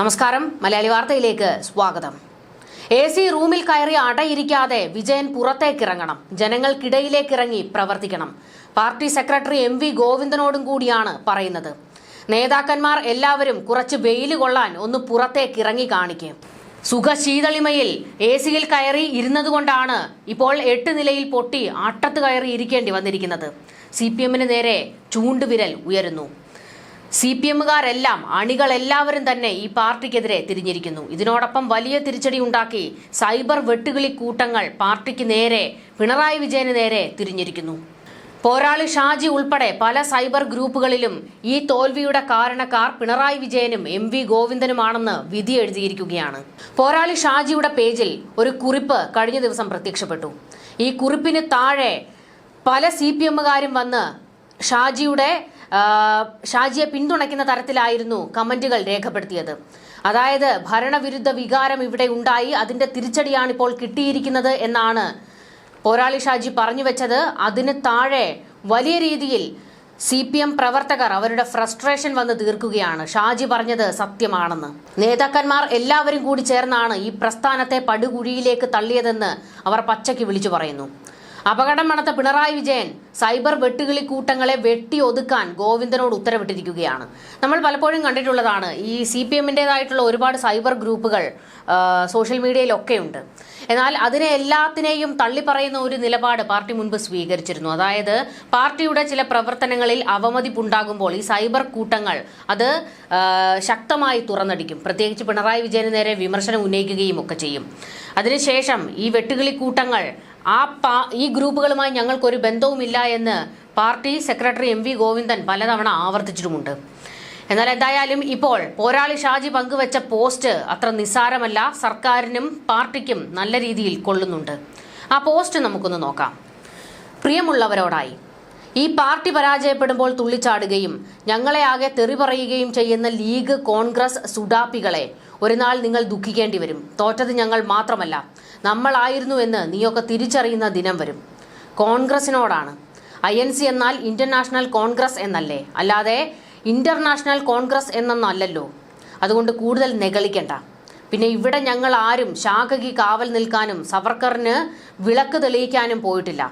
നമസ്കാരം, മലയാളി വാർത്തയിലേക്ക് സ്വാഗതം. AC റൂമിൽ കയറി അടയിരിക്കാതെ വിജയൻ പുറത്തേക്കിറങ്ങണം, ജനങ്ങൾക്കിടയിലേക്കിറങ്ങി പ്രവർത്തിക്കണം. പാർട്ടി സെക്രട്ടറി MV ഗോവിന്ദനോടും കൂടിയാണ് പറയുന്നത്. നേതാക്കന്മാർ എല്ലാവരും കുറച്ച് വെയിൽ കൊള്ളാൻ ഒന്ന് പുറത്തേക്കിറങ്ങി കാണിക്കും. സുഖശീതളിമയിൽ AC-യിൽ കയറി ഇരുന്നതുകൊണ്ടാണ് ഇപ്പോൾ 8 നിലയിൽ പൊട്ടി അട്ടത്ത് കയറി ഇരിക്കേണ്ടി വന്നിരിക്കുന്നത്. CPM-ന് നേരെ ചൂണ്ടുവിരൽ ഉയരുന്നു. CPM-കാരെല്ലാം അണികളെല്ലാവരും തന്നെ ഈ പാർട്ടിക്കെതിരെ തിരിഞ്ഞിരിക്കുന്നു. ഇതിനോടൊപ്പം വലിയ തിരിച്ചടി ഉണ്ടാക്കി സൈബർ വെട്ടുകിളി കൂട്ടങ്ങൾ പാർട്ടിക്ക് നേരെ, പിണറായി വിജയന് നേരെ തിരിഞ്ഞിരിക്കുന്നു. പോരാളി ഷാജി ഉൾപ്പെടെ പല സൈബർ ഗ്രൂപ്പുകളിലും ഈ തോൽവിയുടെ കാരണക്കാർ പിണറായി വിജയനും MV ഗോവിന്ദനുമാണെന്ന് വിധി എഴുതിയിരിക്കുകയാണ്. പോരാളി ഷാജിയുടെ പേജിൽ ഒരു കുറിപ്പ് കഴിഞ്ഞ ദിവസം പ്രത്യക്ഷപ്പെട്ടു. ഈ കുറിപ്പിന് താഴെ പല CPM-കാരും വന്ന് ഷാജിയെ പിന്തുണയ്ക്കുന്ന തരത്തിലായിരുന്നു കമന്റുകൾ രേഖപ്പെടുത്തിയത്. അതായത് ഭരണവിരുദ്ധ വികാരം ഇവിടെ ഉണ്ടായി, അതിന്റെ തിരിച്ചടിയാണ് ഇപ്പോൾ കിട്ടിയിരിക്കുന്നത് എന്നാണ് പോരാളി ഷാജി പറഞ്ഞു വെച്ചത്. അതിന് താഴെ വലിയ രീതിയിൽ CPM പ്രവർത്തകർ അവരുടെ ഫ്രസ്ട്രേഷൻ വന്ന് തീർക്കുകയാണ്. ഷാജി പറഞ്ഞത് സത്യമാണെന്ന്. നേതാക്കന്മാർ എല്ലാവരും കൂടി ചേർന്നാണ് ഈ പ്രസ്ഥാനത്തെ പടുകുഴിയിലേക്ക് തള്ളിയതെന്ന് അവർ പച്ചയ്ക്ക് വിളിച്ചു പറയുന്നു. അപകടം മണത്ത പിണറായി വിജയൻ സൈബർ വെട്ടുകിളി കൂട്ടങ്ങളെ വെട്ടി ഒതുക്കാൻ ഗോവിന്ദനോട് ഉത്തരവിട്ടിരിക്കുകയാണ്. നമ്മൾ പലപ്പോഴും കണ്ടിട്ടുള്ളതാണ്, ഈ CPM-ൻ്റെതായിട്ടുള്ള ഒരുപാട് സൈബർ ഗ്രൂപ്പുകൾ സോഷ്യൽ മീഡിയയിലൊക്കെ ഉണ്ട്. എന്നാൽ അതിനെ എല്ലാത്തിനെയും തള്ളിപ്പറയുന്ന ഒരു നിലപാട് പാർട്ടി മുൻപ് സ്വീകരിച്ചിരുന്നു. അതായത് പാർട്ടിയുടെ ചില പ്രവർത്തനങ്ങളിൽ അവമതിപ്പുണ്ടാകുമ്പോൾ ഈ സൈബർ കൂട്ടങ്ങൾ അത് ശക്തമായി തുറന്നടിക്കും. പ്രത്യേകിച്ച് പിണറായി വിജയന് നേരെ വിമർശനം ഉന്നയിക്കുകയും ഒക്കെ ചെയ്യും. അതിനുശേഷം ഈ വെട്ടുകിളി കൂട്ടങ്ങൾ ഈ ഗ്രൂപ്പുകളുമായി ഞങ്ങൾക്കൊരു ബന്ധവുമില്ല എന്ന് പാർട്ടി സെക്രട്ടറി MV ഗോവിന്ദൻ പലതവണ ആവർത്തിച്ചിട്ടുമുണ്ട്. എന്നാൽ എന്തായാലും ഇപ്പോൾ പോരാളി ഷാജി പങ്കുവച്ച പോസ്റ്റ് അത്ര നിസ്സാരമല്ല, സർക്കാരിനും പാർട്ടിക്കും നല്ല രീതിയിൽ കൊള്ളുന്നുണ്ട്. ആ പോസ്റ്റ് നമുക്കൊന്ന് നോക്കാം. പ്രിയമുള്ളവരോടായി, ഈ പാർട്ടി പരാജയപ്പെടുമ്പോൾ തുള്ളിച്ചാടുകയും ഞങ്ങളെ ആകെ തെറി പറയുകയും ചെയ്യുന്ന ലീഗ്, കോൺഗ്രസ് സുഡാപ്പികളെ ഒരു നാൾ നിങ്ങൾ ദുഃഖിക്കേണ്ടി വരും. തോറ്റത് ഞങ്ങൾ മാത്രമല്ല, നമ്മളായിരുന്നു എന്ന് നീയൊക്കെ തിരിച്ചറിയുന്ന ദിനം വരും. കോൺഗ്രസിനോടാണ്. INC എന്നാൽ ഇന്റർനാഷണൽ കോൺഗ്രസ് എന്നല്ലേ, അല്ലാതെ ഇന്റർനാഷണൽ കോൺഗ്രസ് എന്നൊന്നല്ലല്ലോ. അതുകൊണ്ട് കൂടുതൽ നെകളിക്കണ്ട. പിന്നെ ഇവിടെ ഞങ്ങൾ ആരും ശാഖയ്ക്ക് കാവൽ നിൽക്കാനും സവർക്കറിന് വിളക്ക് തെളിയിക്കാനും പോയിട്ടില്ല.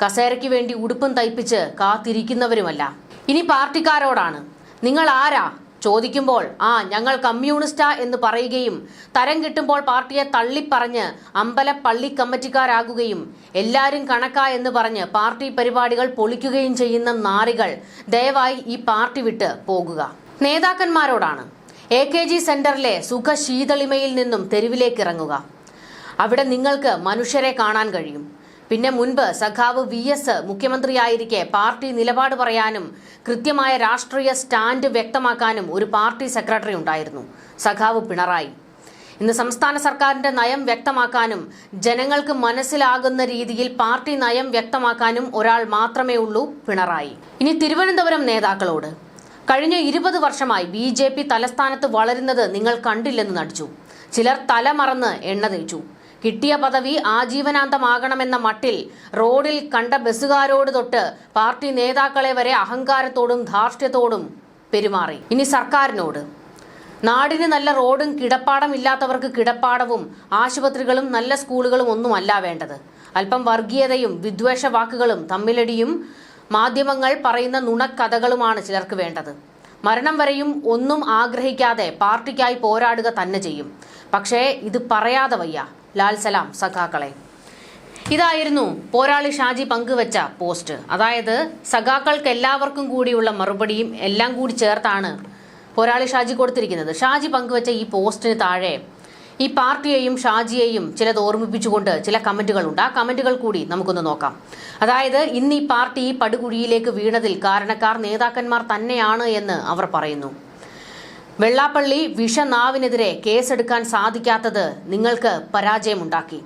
കസേരയ്ക്ക് വേണ്ടി ഉടുപ്പും തയ്പ്പിച്ച് കാത്തിരിക്കുന്നവരുമല്ല. ഇനി പാർട്ടിക്കാരോടാണ്. നിങ്ങൾ ആരാ ചോദിക്കുമ്പോൾ ഞങ്ങൾ കമ്മ്യൂണിസ്റ്റാ എന്ന് പറയുകയും തരം കിട്ടുമ്പോൾ പാർട്ടിയെ തള്ളിപ്പറഞ്ഞ് പള്ളി കമ്മിറ്റിക്കാരാകുകയും എല്ലാവരും കണക്കാ എന്ന് പറഞ്ഞ് പാർട്ടി പരിപാടികൾ പൊളിക്കുകയും ചെയ്യുന്ന നാറികൾ ദയവായി ഈ പാർട്ടി വിട്ട് പോകുക. നേതാക്കന്മാരോടാണ്. AKG സെന്ററിലെ സുഖശീതളിമയിൽ നിന്നും തെരുവിലേക്ക് ഇറങ്ങുക. അവിടെ നിങ്ങൾക്ക് മനുഷ്യരെ കാണാൻ കഴിയും. പിന്നെ മുൻപ് സഖാവ് VS മുഖ്യമന്ത്രിയായിരിക്കെ പാർട്ടി നിലപാട് പറയാനും കൃത്യമായ രാഷ്ട്രീയ സ്റ്റാൻഡ് വ്യക്തമാക്കാനും ഒരു പാർട്ടി സെക്രട്ടറി ഉണ്ടായിരുന്നു, സഖാവ് പിണറായി. ഇന്ന് സംസ്ഥാന സർക്കാരിന്റെ നയം വ്യക്തമാക്കാനും ജനങ്ങൾക്ക് മനസ്സിലാകുന്ന രീതിയിൽ പാർട്ടി നയം വ്യക്തമാക്കാനും ഒരാൾ മാത്രമേ ഉള്ളൂ, പിണറായി. ഇനി തിരുവനന്തപുരം നേതാക്കളോട്. കഴിഞ്ഞ 20 വർഷമായി BJP തലസ്ഥാനത്ത് വളരുന്നത് നിങ്ങൾ കണ്ടില്ലെന്ന് നടിച്ചു. ചിലർ തലമറന്ന് എണ്ണ തേച്ചു. കിട്ടിയ പദവി ആജീവനാന്തമാകണമെന്ന മട്ടിൽ റോഡിൽ കണ്ട ബസ്സുകാരോട് തൊട്ട് പാർട്ടി നേതാക്കളെ വരെ അഹങ്കാരത്തോടും ധാർഷ്ട്യത്തോടും പെരുമാറി. ഇനി സർക്കാരിനോട്. നാടിന് നല്ല റോഡും കിടപ്പാടം ഇല്ലാത്തവർക്ക് കിടപ്പാടവും ആശുപത്രികളും നല്ല സ്കൂളുകളും ഒന്നുമല്ല വേണ്ടത്. അല്പം വർഗീയതയും വിദ്വേഷ വാക്കുകളും തമ്മിലടിയും മാധ്യമങ്ങൾ പറയുന്ന നുണക്കഥകളുമാണ് ചിലർക്ക് വേണ്ടത്. മരണം വരെയും ഒന്നും ആഗ്രഹിക്കാതെ പാർട്ടിക്കായി പോരാടുക തന്നെ ചെയ്യും. പക്ഷേ ഇത് പറയാതെ വയ്യ. ലാൽ സലാം സഖാക്കളെ. ഇതായിരുന്നു പോരാളി ഷാജി പങ്കുവച്ച പോസ്റ്റ്. അതായത് സഖാക്കൾക്ക് എല്ലാവർക്കും കൂടിയുള്ള മറുപടിയും എല്ലാം കൂടി ചേർത്താണ് പോരാളി ഷാജി കൊടുത്തിരിക്കുന്നത്. ഷാജി പങ്കുവച്ച ഈ പോസ്റ്റിന് താഴെ ഈ പാർട്ടിയെയും ഷാജിയെയും ചിലത് ഓർമ്മിപ്പിച്ചുകൊണ്ട് ചില കമന്റുകളുണ്ട്. ആ കമന്റുകൾ കൂടി നമുക്കൊന്ന് നോക്കാം. അതായത് ഇന്ന് ഈ പാർട്ടി പടുകുഴിയിലേക്ക് വീണതിൽ കാരണക്കാർ നേതാക്കന്മാർ തന്നെയാണ് എന്ന് അവർ പറയുന്നു. വെള്ളാപ്പള്ളി വിഷനാവിനെതിരെ കേസെടുക്കാൻ സാധിക്കാത്തത് നിങ്ങൾക്ക് പരാജയമുണ്ടാക്കി.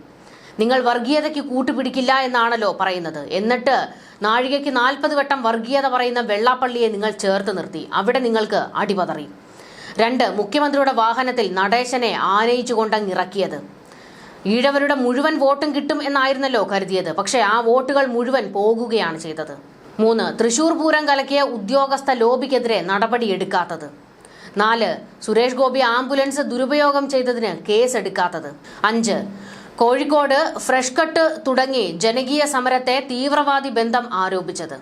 നിങ്ങൾ വർഗീയതയ്ക്ക് കൂട്ടുപിടിക്കില്ല എന്നാണല്ലോ പറയുന്നത്. എന്നിട്ട് നാഴികയ്ക്ക് 40 വട്ടം വർഗീയത പറയുന്ന വെള്ളാപ്പള്ളിയെ നിങ്ങൾ ചേർത്ത് നിർത്തി. അവിടെ നിങ്ങൾക്ക് അടിപതറി. 2, മുഖ്യമന്ത്രിയുടെ വാഹനത്തിൽ നടേശനെ ആനയിച്ചുകൊണ്ടങ്ങിറക്കിയത്. ഈഴവരുടെ മുഴുവൻ വോട്ടും കിട്ടും എന്നായിരുന്നല്ലോ കരുതിയത്. പക്ഷേ ആ വോട്ടുകൾ മുഴുവൻ പോകുകയാണ് ചെയ്തത്. 3, തൃശൂർ പൂരം കലക്കിയ ഉദ്യോഗസ്ഥ ലോബിക്കെതിരെ നടപടിയെടുക്കാത്തത്. 4. സുരേഷ് ഗോപി ആംബുലൻസ് ദുരുപയോഗം ചെയ്തതിന് കേസെടുക്കാത്തത്. 5. കോഴിക്കോട് ഫ്രഷ് കട്ട് തുടങ്ങി ജനകീയ സമരത്തെ തീവ്രവാദി ബന്ധം ആരോപിച്ചത്.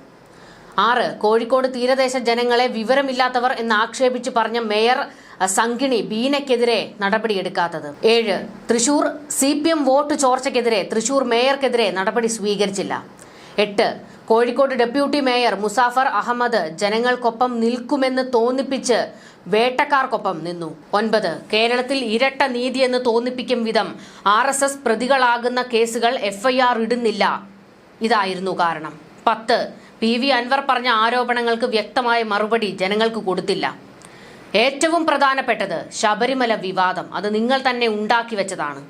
6. കോഴിക്കോട് തീരദേശ ജനങ്ങളെ വിവരമില്ലാത്തവർ എന്ന് ആക്ഷേപിച്ച് പറഞ്ഞ മേയർ സംഗിണി ബീനയ്ക്കെതിരെ നടപടിയെടുക്കാത്തത്. 7. തൃശൂർ CPM വോട്ട് ചോർച്ചയ്ക്കെതിരെ തൃശൂർ മേയർക്കെതിരെ നടപടി സ്വീകരിച്ചില്ല. 8. കോഴിക്കോട് ഡെപ്യൂട്ടി മേയർ മുസാഫർ അഹമ്മദ് ജനങ്ങൾക്കൊപ്പം നിൽക്കുമെന്ന് തോന്നിപ്പിച്ച് വേട്ടക്കാർക്കൊപ്പം നിന്നു. 9. കേരളത്തിൽ ഇരട്ട നീതിയെന്ന് തോന്നിപ്പിക്കും വിധം RSS പ്രതികളാകുന്ന കേസുകൾ FIR ഇടുന്നില്ല. ഇതായിരുന്നു കാരണം. 10. PV അൻവർ പറഞ്ഞ ആരോപണങ്ങൾക്ക് വ്യക്തമായ മറുപടി ജനങ്ങൾക്ക് കൊടുത്തില്ല. ഏറ്റവും പ്രധാനപ്പെട്ടത് ശബരിമല വിവാദം, അത് നിങ്ങൾ തന്നെ ഉണ്ടാക്കി വെച്ചതാണ്.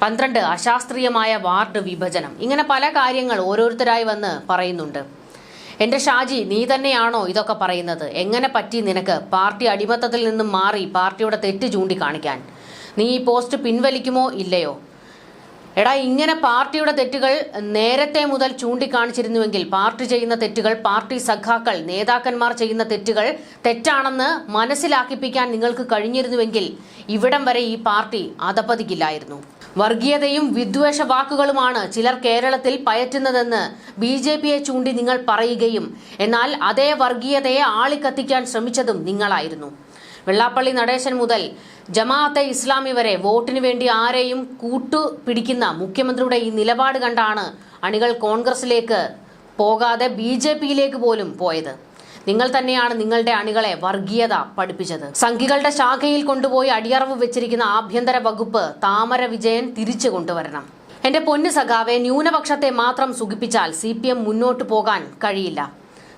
12. അശാസ്ത്രീയമായ വാർഡ് വിഭജനം. ഇങ്ങനെ പല കാര്യങ്ങൾ ഓരോരുത്തരായി വന്ന് പറയുന്നുണ്ട്. എന്റെ ഷാജി, നീ തന്നെയാണോ ഇതൊക്കെ പറയുന്നത്? എങ്ങനെ പറ്റി നിനക്ക് പാർട്ടി അടിമത്തത്തിൽ നിന്നും മാറി പാർട്ടിയുടെ തെറ്റ് ചൂണ്ടിക്കാണിക്കാൻ? നീ ഈ പോസ്റ്റ് പിൻവലിക്കുമോ ഇല്ലയോ? എടാ, ഇങ്ങനെ പാർട്ടിയുടെ തെറ്റുകൾ നേരത്തെ മുതൽ ചൂണ്ടിക്കാണിച്ചിരുന്നുവെങ്കിൽ, പാർട്ടി ചെയ്യുന്ന തെറ്റുകൾ, പാർട്ടി സഖാക്കൾ നേതാക്കന്മാർ ചെയ്യുന്ന തെറ്റുകൾ തെറ്റാണെന്ന് മനസ്സിലാക്കിപ്പിക്കാൻ നിങ്ങൾക്ക് കഴിഞ്ഞിരുന്നുവെങ്കിൽ ഇവിടം വരെ ഈ പാർട്ടി അധപതിക്കില്ലായിരുന്നു. വർഗീയതയും വിദ്വേഷ വാക്കുകളുമാണ് ചിലർ കേരളത്തിൽ പയറ്റുന്നതെന്ന് BJPയെ ചൂണ്ടി നിങ്ങൾ പറയുകയും എന്നാൽ അതേ വർഗീയതയെ ആളിക്കത്തിക്കാൻ ശ്രമിച്ചതും നിങ്ങളായിരുന്നു. വെള്ളാപ്പള്ളി നടേശൻ മുതൽ ജമാഅത്തെ ഇസ്ലാമി വരെ വോട്ടിനു വേണ്ടി ആരെയും കൂട്ടുപിടിക്കുന്ന മുഖ്യമന്ത്രിയുടെ ഈ നിലപാട് കണ്ടാണ് അണികൾ കോൺഗ്രസിലേക്ക് പോകാതെ BJPയിലേക്ക് പോലും പോയത്. നിങ്ങൾ തന്നെയാണ് നിങ്ങളുടെ അണികളെ വർഗീയത പഠിപ്പിച്ചത്. സംഘികളുടെ ശാഖയിൽ കൊണ്ടുപോയി അടിയറവ് വെച്ചിരിക്കുന്ന ആഭ്യന്തര വകുപ്പ് താമര വിജയൻ തിരിച്ചു കൊണ്ടുവരണം. എന്റെ പൊന്നു സഖാവെ, ന്യൂനപക്ഷത്തെ മാത്രം സുഖിപ്പിച്ചാൽ CPM മുന്നോട്ട് പോകാൻ കഴിയില്ല.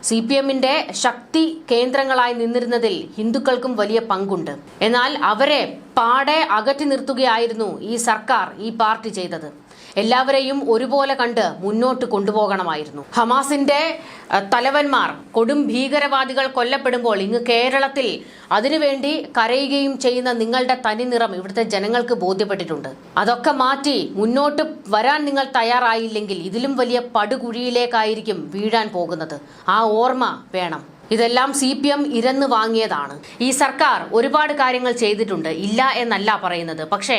CPMന്റെ ശക്തി കേന്ദ്രങ്ങളായി നിന്നിരുന്നതിൽ ഹിന്ദുക്കൾക്കും വലിയ പങ്കുണ്ട്. എന്നാൽ അവരെ പാടെ അകറ്റി നിർത്തുകയായിരുന്നു ഈ സർക്കാർ, ഈ പാർട്ടി ചെയ്തത്. എല്ലാവരെയും ഒരുപോലെ കണ്ട് മുന്നോട്ട് കൊണ്ടുപോകണമായിരുന്നു. ഹമാസിന്റെ തലവന്മാർ, കൊടും ഭീകരവാദികൾ കൊല്ലപ്പെടുമ്പോൾ ഇങ്ങ് കേരളത്തിൽ അതിനുവേണ്ടി കരയുകയും ചെയ്യുന്ന നിങ്ങളുടെ തനിനിറം ഇവിടുത്തെ ജനങ്ങൾക്ക് ബോധ്യപ്പെട്ടിട്ടുണ്ട്. അതൊക്കെ മാറ്റി മുന്നോട്ട് വരാൻ നിങ്ങൾ തയ്യാറായില്ലെങ്കിൽ ഇതിലും വലിയ പടുകുഴിയിലേക്കായിരിക്കും വീഴാൻ പോകുന്നത്. ആ ഓർമ്മ വേണം. ഇതെല്ലാം CPM ഇരന്ന് വാങ്ങിയതാണ്. ഈ സർക്കാർ ഒരുപാട് കാര്യങ്ങൾ ചെയ്തിട്ടുണ്ട്, ഇല്ല എന്നല്ല പറയുന്നത്. പക്ഷേ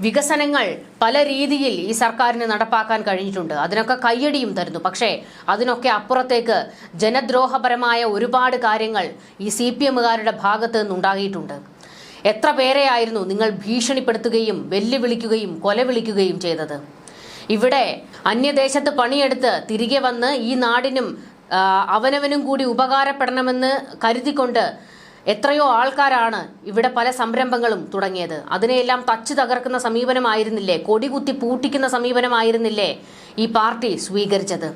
വികസനങ്ങൾ പല രീതിയിൽ ഈ സർക്കാരിന് നടപ്പാക്കാൻ കഴിഞ്ഞിട്ടുണ്ട്. അതിനൊക്കെ കയ്യടിയും തരുന്നു. പക്ഷേ അതിനൊക്കെ അപ്പുറത്തേക്ക് ജനദ്രോഹപരമായ ഒരുപാട് കാര്യങ്ങൾ ഈ CPMകാരുടെ ഭാഗത്ത് നിന്നുണ്ടാകിയിട്ടുണ്ട്. എത്ര പേരെയായിരുന്നു നിങ്ങൾ ഭീഷണിപ്പെടുത്തുകയും വെല്ലുവിളിക്കുകയും കൊലവിളിക്കുകയും ചെയ്തത്? ഇവിടെ അന്യദേശത്ത് പണിയെടുത്ത് തിരികെ വന്ന് ഈ നാടിനും അവനവനും കൂടി ഉപകാരപ്പെടണമെന്ന് കരുതിക്കൊണ്ട് എത്രയോ ആൾക്കാരാണ് ഇവിടെ പല സംരംഭങ്ങളും തുടങ്ങിയത്. അതിനെയെല്ലാം തച്ചു തകർക്കുന്ന സമീപനമായിരുന്നില്ലേ, കൊടികുത്തി പൂട്ടിക്കുന്ന സമീപനമായിരുന്നില്ലേ ഈ പാർട്ടി സ്വീകരിച്ചത്?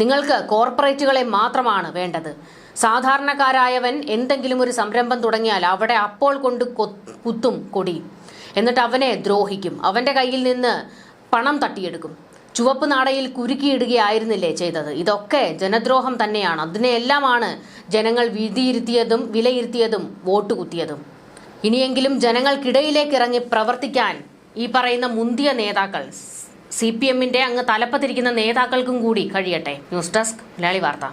നിങ്ങൾക്ക് കോർപ്പറേറ്റുകളെ മാത്രമാണ് വേണ്ടത്. സാധാരണക്കാരായവൻ എന്തെങ്കിലും ഒരു സംരംഭം തുടങ്ങിയാൽ അവിടെ അപ്പോൾ കൊണ്ട് കുത്തും കൊടി, എന്നിട്ട് അവനെ ദ്രോഹിക്കും, അവന്റെ കയ്യിൽ നിന്ന് പണം തട്ടിയെടുക്കും, ചുവപ്പ് നാടയിൽ കുരുക്കിയിടുകയായിരുന്നില്ലേ ചെയ്തത്? ഇതൊക്കെ ജനദ്രോഹം തന്നെയാണ്. അതിനെല്ലാമാണ് ജനങ്ങൾ വിലയിരുത്തിയതും വോട്ട് കുത്തിയതും. ഇനിയെങ്കിലും ജനങ്ങൾക്കിടയിലേക്ക് ഇറങ്ങി പ്രവർത്തിക്കാൻ ഈ പറയുന്ന മുന്തിയ നേതാക്കൾ, CPMന്റെ അങ്ങ് തലപ്പത്തിരിക്കുന്ന നേതാക്കൾക്കും കൂടി കഴിയട്ടെ. ന്യൂസ് ഡെസ്ക് മലയാളി വാർത്ത.